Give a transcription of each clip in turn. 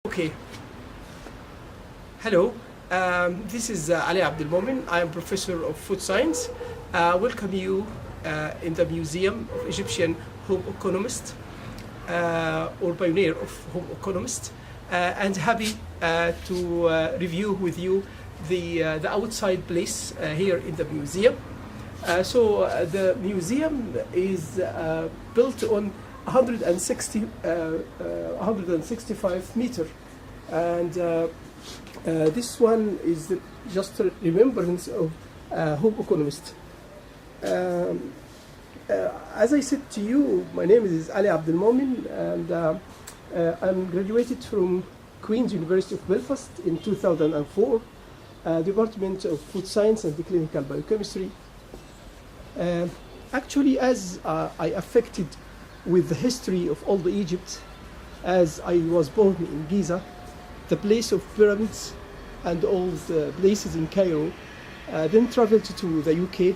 Okay. Hello. This is Ali Abdel-Moemin. I am professor of food science. Welcome you in the Museum of Egyptian Home Economist or Pioneer of Home Economist, and happy to review with you the outside place here in the museum. The museum is built on 165 meter, and this one is just a remembrance of home economist. As I said to you, my name is Ali Abdel-Moemin, and I'm graduated from Queen's University of Belfast in 2004, Department of Food Science and Clinical Biochemistry. Actually, as I affected with the history of old Egypt, as I was born in Giza, the place of pyramids and all the places in Cairo, then traveled to the UK,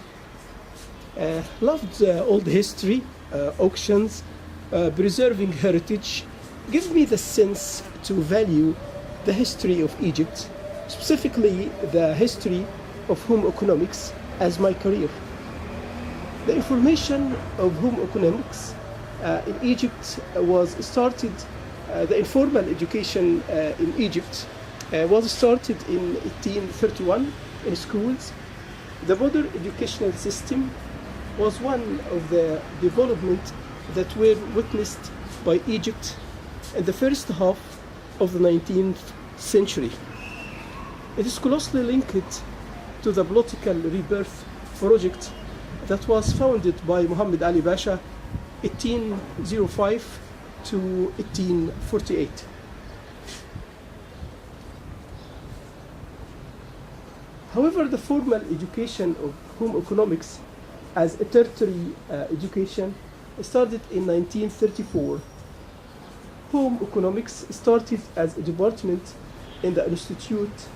loved all the history, auctions, preserving heritage, give me the sense to value the history of Egypt, specifically the history of home economics as my career. The information of home economics in Egypt was started, the informal education in Egypt was started in 1831 in schools. The modern educational system was one of the development that were witnessed by Egypt in the first half of the 19th century. It is closely linked to the political rebirth project that was founded by Muhammad Ali Pasha 1805 to 1848. However, the formal education of home economics as a tertiary education started in 1934. Home economics started as a department in the Institute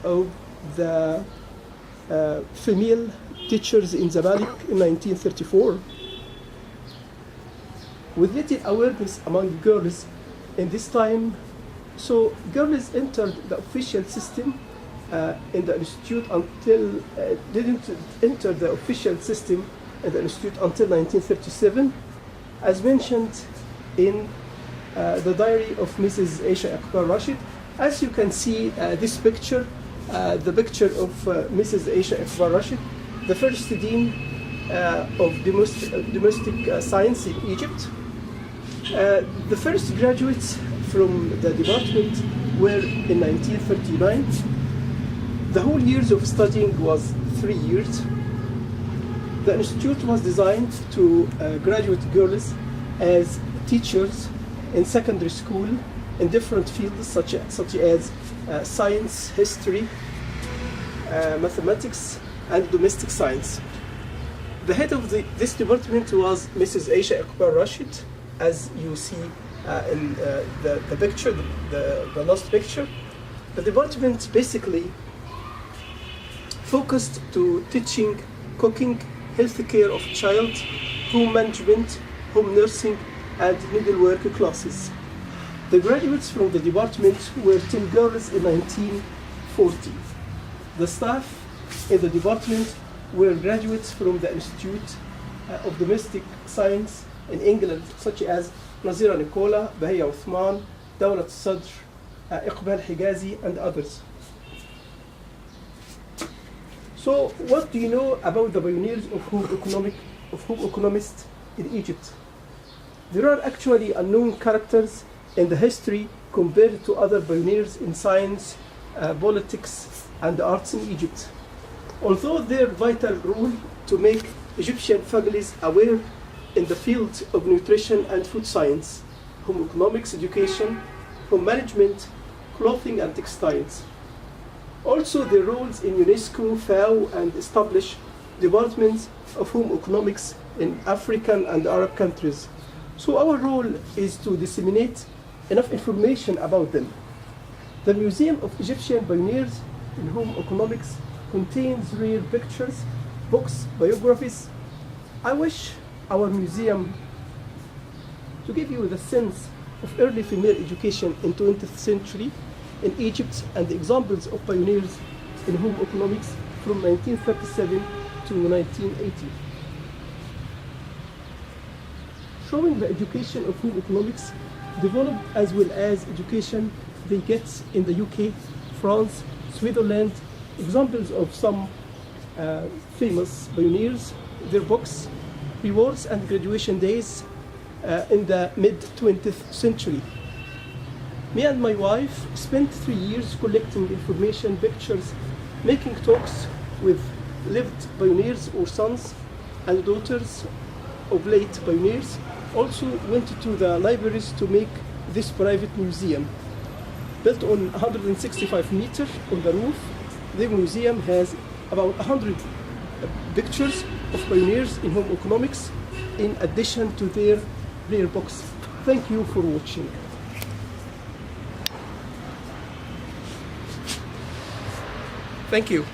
of the Female Teachers in Zamalek in 1934. With little awareness among girls in this time, so girls entered the official system in the institute until didn't enter the official system in the institute until 1937, as mentioned in the diary of Mrs. Aisha Akbar Rashid. As you can see, this picture, the picture of Mrs. Aisha Akbar Rashid, the first dean of domestic science in Egypt. The first graduates from the department were in 1939. The whole years of studying was 3 years. The institute was designed to graduate girls as teachers in secondary school in different fields such as science, history, mathematics, and domestic science. The head of this department was Mrs. Aisha Akbar Rashid, as you see in the picture, the last picture. The department basically focused to teaching, cooking, health care of child, home management, home nursing, and middle work classes. The graduates from the department were 10 girls in 1940. The staff in the department were graduates from the Institute of Domestic Science in England, such as Nazira Nicola, Bahia Uthman, Dawlat Sadr, Iqbal Higazi, and others. So, what do you know about the pioneers of home economists in Egypt? There are actually unknown characters in the history compared to other pioneers in science, politics, and arts in Egypt. Although their vital role to make Egyptian families aware in the field of nutrition and food science, home economics education, home management, clothing and textiles. Also their roles in UNESCO, FAO, and established departments of home economics in African and Arab countries. So our role is to disseminate enough information about them. The Museum of Egyptian Pioneers in Home Economics contains rare pictures, books, biographies. I wish our museum to give you the sense of early female education in 20th century in Egypt and the examples of pioneers in home economics from 1937 to 1980. Showing the education of home economics developed as well as education they get in the UK, France, Switzerland, examples of some famous pioneers, their books, rewards and graduation days in the mid-20th century. Me and my wife spent 3 years collecting information, pictures, making talks with lived pioneers or sons and daughters of late pioneers. Also went to the libraries to make this private museum. Built on 165 meters on the roof, the museum has about 100 pictures of pioneers in home economics in addition to their rare books. Thank you for watching. Thank you.